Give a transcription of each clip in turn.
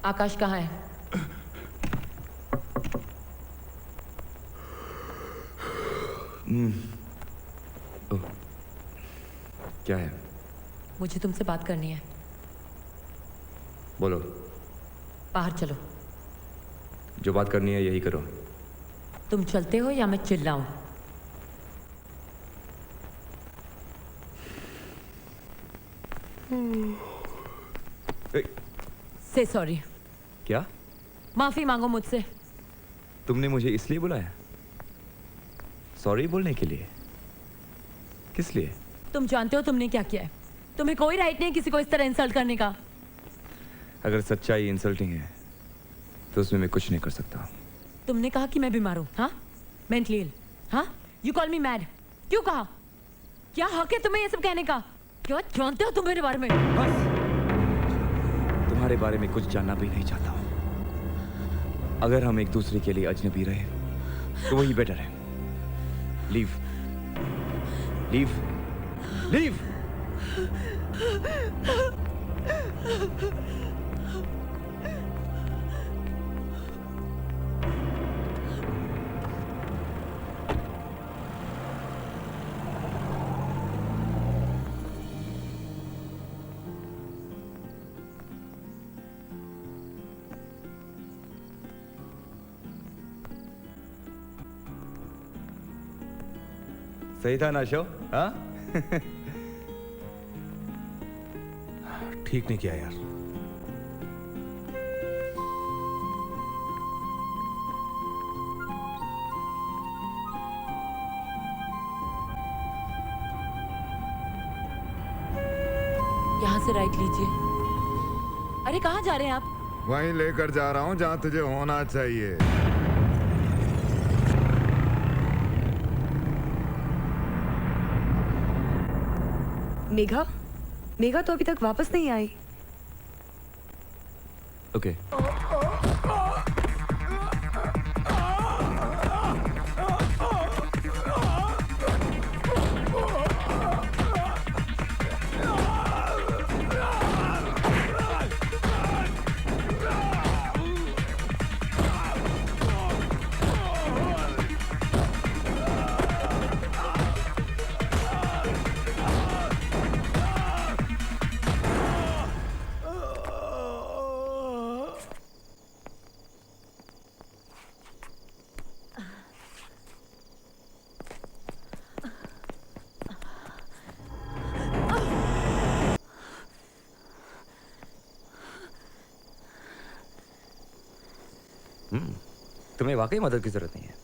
आकाश कहाँ है? क्या है? मुझे तुमसे बात करनी है। बोलो। बाहर चलो। जो बात करनी है यही करो। तुम चलते हो या मैं चिल्लाऊं? से सॉरी। क्या? माफी मांगो मुझसे। तुमने मुझे इसलिए बुलाया? सॉरी बोलने के लिए? किस लिए? तुम जानते हो तुमने क्या किया है। तुम्हें कोई राइट नहीं किसी को इस तरह इंसल्ट करने का। अगर सच्चाई इंसल्टिंग है तो उसमें मैं कुछ नहीं कर सकता। तुमने कहा कि मैं बीमार हूँ, हाँ? मेंटली इल, हाँ? You call me mad. क्यों कहा? क्या हक है तुम्हें ये सब कहने का? क्या जानते हो तुम मेरे बारे में? बस तुम्हारे बारे में कुछ जानना भी नहीं चाहता हूँ। अगर हम एक दूसरे के लिए अजनबी रहे तो वही बेटर है। Leave leave leave. सही था ना शो? हाँ? ठीक नहीं किया यार। यहाँ से राइट लीजिए। अरे कहाँ जा रहे हैं आप? वहीं लेकर जा रहा हूँ जहाँ तुझे होना चाहिए। मेघा, मेघा तो अभी तक वापस नहीं आई। ओके। तुम्हें वाकई मदद की जरूरत नहीं है।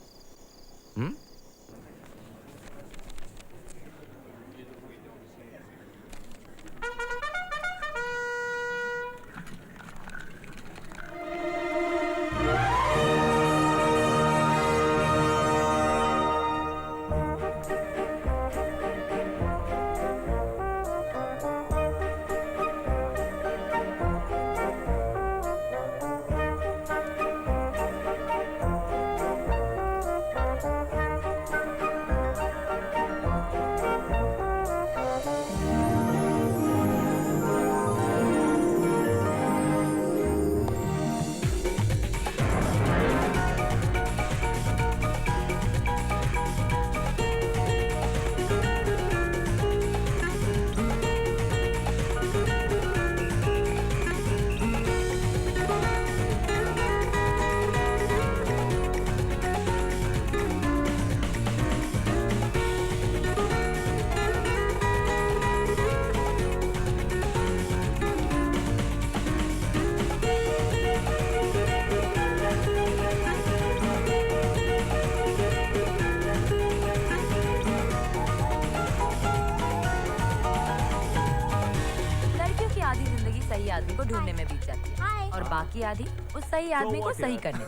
आदमी को ढूंढने में बीत जाती है और बाकी आधी उस सही आदमी को सही करने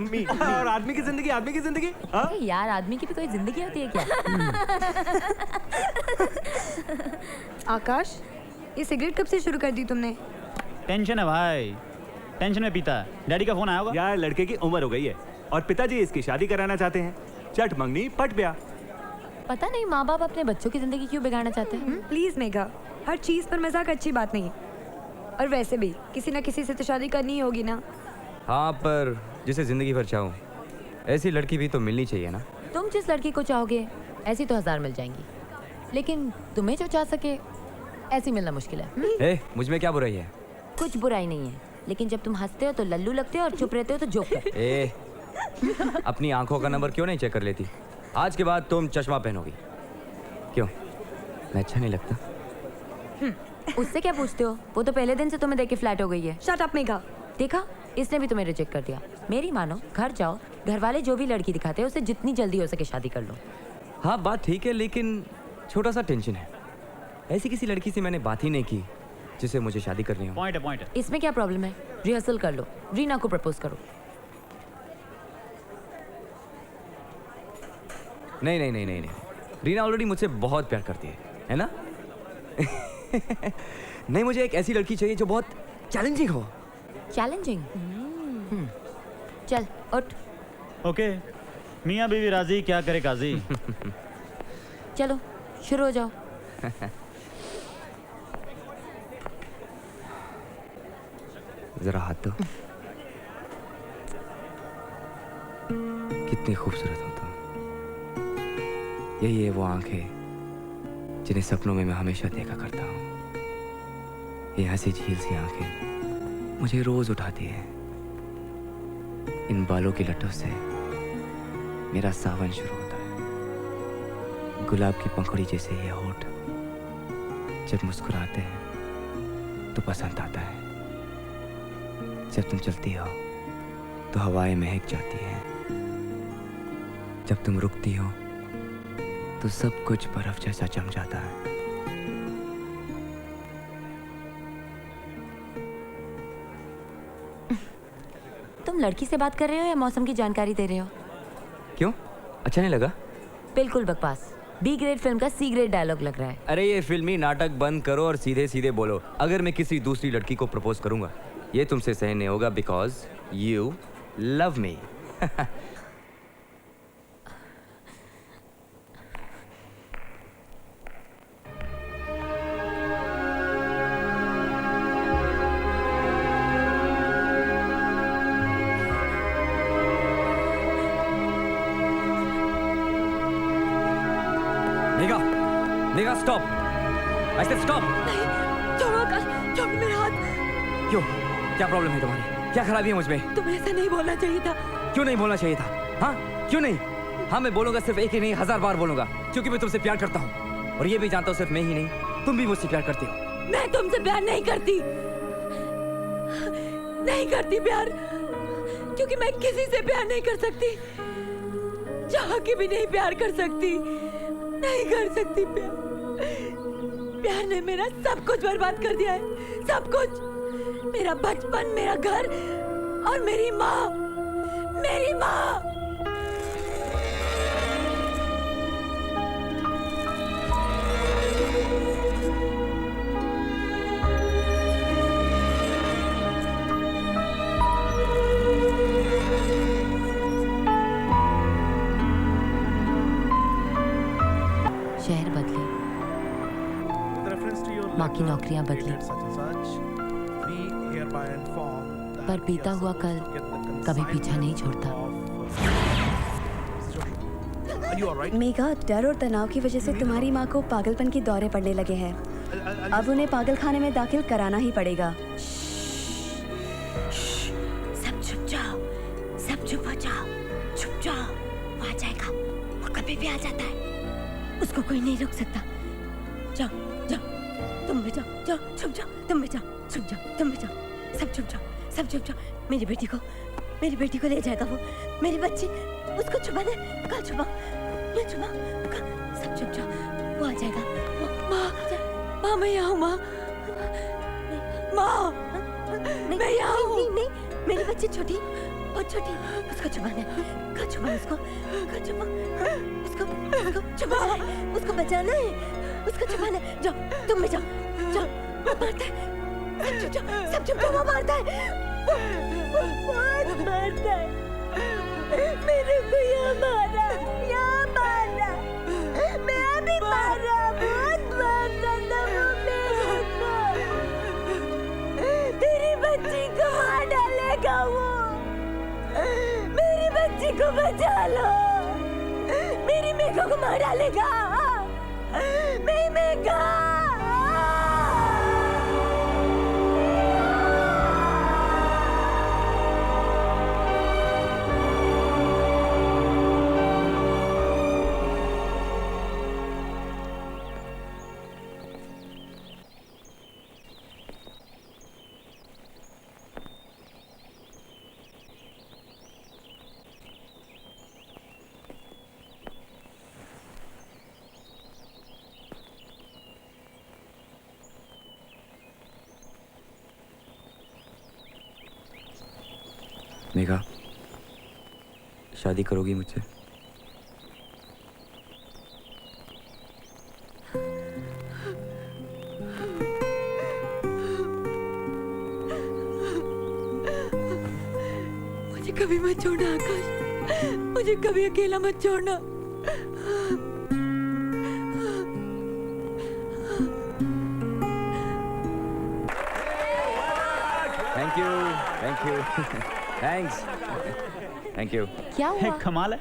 में। और आदमी की जिंदगी यार आदमी की भी कोई जिंदगी होती है क्या? आकाश, ये सिगरेट कब से शुरू कर दी तुमने? टेंशन है भाई, टेंशन में पीता है। डैडी का फोन आया होगा। यार लड़के की उम्र हो गई है और पिताजी इसकी शादी कराना चाहते हैं। चट मंगनी पट ब्याह। पता नहीं माँ बाप अपने बच्चों की जिंदगी क्यों बिगाड़ना चाहते हैं। प्लीज मेघा, हर चीज पर मजाक अच्छी बात नहीं। और वैसे भी किसी ना किसी से तो शादी करनी ही होगी ना। हाँ, पर जिसे जिंदगी भर चाहूँ ऐसी लड़की भी तो मिलनी चाहिए ना। तुम जिस लड़की को चाहोगे ऐसी तो 1000 मिल जाएंगी, लेकिन तुम्हें जो चाह सके ऐसी मिलना मुश्किल है। ए, मुझ में क्या बुराई है? कुछ बुराई नहीं है, लेकिन जब तुम हंसते हो तो लल्लू लगते हो और चुप रहते हो तो जोकर। ए, अपनी आंखों का नंबर क्यों नहीं चेक कर लेती? आज के बाद तुम चश्मा पहनोगी। क्यों, मैं अच्छा नहीं लगता? उससे क्या पूछते हो? वो तो पहले दिन से तुम्हें देख के फ्लैट हो गई है। Shut up Megha. देखा, इसने भी तुम्हें रिजेक्ट कर दिया। मेरी मानो, घर जाओ, घर वाले जो भी लड़की दिखाते हैं उसे जितनी जल्दी हो सके शादी कर लो। हाँ, बात ठीक है, लेकिन छोटा सा टेंशन है। ऐसी किसी लड़की से मैंने बात ही नहीं की जिसे मुझे शादी करनी हो। पॉइंट है, पॉइंट है। इसमें क्या प्रॉब्लम है? रिहर्सल कर लो, रीना को प्रपोज करो। नहीं नहीं नहीं नहीं नहीं, रीना ऑलरेडी मुझसे बहुत प्यार करती है ना? नहीं, मुझे एक ऐसी लड़की चाहिए जो बहुत चैलेंजिंग हो। चैलेंजिंग? चल उठ, ओके, मियाँ बीवी राजी, क्या करे काजी। चलो शुरू हो जाओ। जरा हाथ दो। कितनी खूबसूरत हो तुम। यही है वो आंखें जिन्हें सपनों में मैं हमेशा देखा करता हूँ। ये हंसी झील सी आंखें मुझे रोज उठाती है। इन बालों की लटों से मेरा सावन शुरू होता है। गुलाब की पंखुड़ी जैसे ये होठ जब मुस्कुराते हैं तो पसंद आता है। जब तुम चलती हो तो हवाएं महक जाती हैं। जब तुम रुकती हो तो सब कुछ बर्फ जैसा जम जाता है। तुम लड़की से बात कर रहे हो या मौसम की जानकारी दे रहे हो? क्यों, अच्छा नहीं लगा? बिल्कुल बकवास। बी ग्रेड फिल्म का सी ग्रेड डायलॉग लग रहा है। अरे ये फिल्मी नाटक बंद करो और सीधे सीधे बोलो। अगर मैं किसी दूसरी लड़की को प्रपोज करूंगा ये तुमसे सहन नहीं होगा, because you love me. Neha, Neha stop. I said stop. छोड़ो आकाश, छोड़ो मेरा हाथ। क्यों, क्या प्रॉब्लम है तुम्हारी? क्या खराबी है मुझ में? तुम्हें ऐसा नहीं बोलना चाहिए था। क्यों नहीं बोलना चाहिए था? हाँ, क्यों नहीं? हाँ, मैं बोलूंगा, सिर्फ एक ही नहीं 1000 बार बोलूंगा, क्योंकि मैं तुमसे प्यार करता हूँ। और ये भी जानता हूँ सिर्फ मैं ही नहीं, तुम भी मुझसे प्यार करती हो। मैं तुमसे प्यार नहीं करती, नहीं करती प्यार, क्योंकि मैं किसी से प्यार नहीं कर सकती। चाह के भी नहीं प्यार कर सकती, नहीं कर सकती प्यार। प्यार ने मेरा सब कुछ बर्बाद कर दिया है, सब कुछ। मेरा बचपन, मेरा घर और मेरी माँ, मेरी माँ। शहर बदले, माँ की नौकरियां बदली, पर बीता हुआ कल कभी पीछा नहीं छोड़ता। मेघा, डर और तनाव की वजह से तुम्हारी माँ को पागलपन के दौरे पड़ने लगे हैं। अब उन्हें पागल खाने में दाखिल कराना ही पड़ेगा। सब चुप जाओ, सब चुप हो जाओ, चुप जाओ। वो आ जाएगा, वो कभी भी आ जाता है, उसको कोई नहीं रोक सकता। जाओ जाओ, तुम भी जाओ, जाओ चुप जाओ, तुम भी जाओ, चुप जाओ, तुम भी जाओ, सब चुप जाओ, सब चुप जाओ। मेरी बेटी को ले जाएगा वो, मेरी बच्ची, उसको छुपा दे, कल छुपा, ये छुपा, सब चुप जाओ, वो आ जाएगा। माँ, मैं यहाँ हूँ, माँ, मैं यहाँ हूँ। नहीं, मेरी बच्ची छोटी, बहुत छोटी, उसको छुपाना है, कल छुपा उसको, कल छुपा, उसको छुपाना है, उसको बचाना है, उसको छुपाना है। जाओ, तुम भी जाओ, जाओ, वो मारता है, सब चुप जाओ, वो मारता है, वो बहुत मारता है, मेरे को यहाँ मारा, वो, मेरी बच्ची को बचा लो, मेरी मेघा को मार डालेगा, मेरी मेघा। मेघा, शादी करोगी मुझसे? मुझे कभी मत छोड़ना आकाश, मुझे कभी अकेला मत छोड़ना। Thank you, thank you, thanks, thank you. क्या हे, हुआ? कमाल है,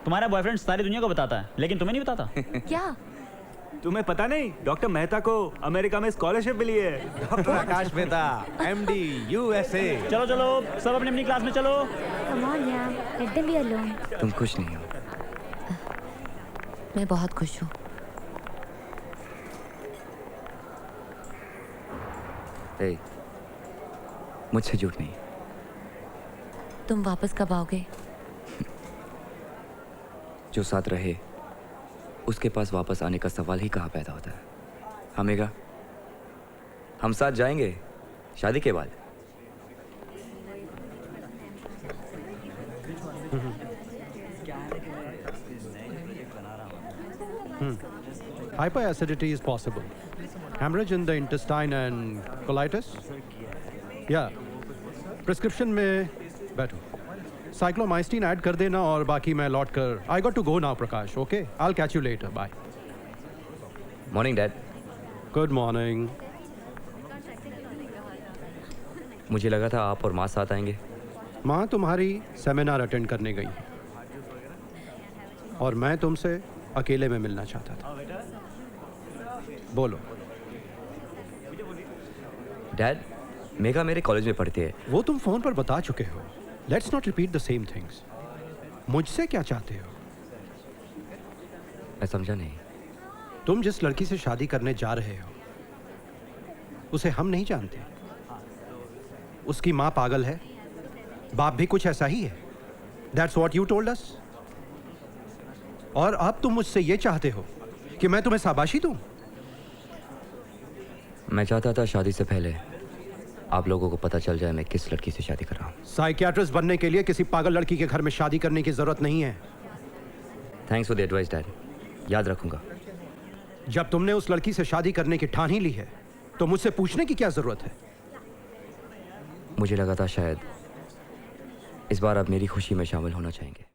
तुम्हारा बॉयफ्रेंड सारी दुनिया को बताता है लेकिन तुम्हें नहीं बताता। क्या? तुम्हें पता नहीं, डॉक्टर मेहता को अमेरिका में स्कॉलरशिप मिली है। डॉक्टर आकाश मेहता, एमडी, यूएसए। चलो चलो सब अपनी अपनी क्लास में चलो। Come on, yeah. Let them be alone. तुम खुश नहीं हो? मैं बहुत खुश हूँ। ए, मुझसे झूठ नहीं। तुम वापस कब आओगे? जो साथ रहे उसके पास वापस आने का सवाल ही कहाँ पैदा होता है। हमेगा, हम साथ जाएंगे शादी के बाद। Hyperacidity is possible. Hemorrhage in the intestine and colitis? Yeah. Prescription में बैठो. Cyclomycin ऐड कर देना और बाकी मैं लौट कर. I got to go now, Prakash. Okay? I'll catch you later. Bye. Morning dad. Good morning. मुझे लगा था आप और माँ साथ आएंगे। माँ तुम्हारी सेमिनार अटेंड करने गई है और मैं तुमसे अकेले में मिलना चाहता था। बोलो। डैड, मेघा मेरे कॉलेज में पढ़ती है। वो तुम फोन पर बता चुके हो। Let's not repeat the same things. मुझसे क्या चाहते हो? मैं समझा नहीं। तुम जिस लड़की से शादी करने जा रहे हो उसे हम नहीं जानते। उसकी माँ पागल है, बाप भी कुछ ऐसा ही है। That's what you told us. और अब तुम मुझसे ये चाहते हो कि मैं तुम्हें शाबाशी दूं? मैं चाहता था शादी से पहले आप लोगों को पता चल जाए मैं किस लड़की से शादी कर रहा हूँ। साइकियाट्रिस्ट बनने के लिए किसी पागल लड़की के घर में शादी करने की जरूरत नहीं है। Thanks for the advice dad, याद रखूंगा। जब तुमने उस लड़की से शादी करने की ठान ही ली है तो मुझसे पूछने की क्या जरूरत है? मुझे लगा था शायद इस बार आप मेरी खुशी में शामिल होना चाहेंगे।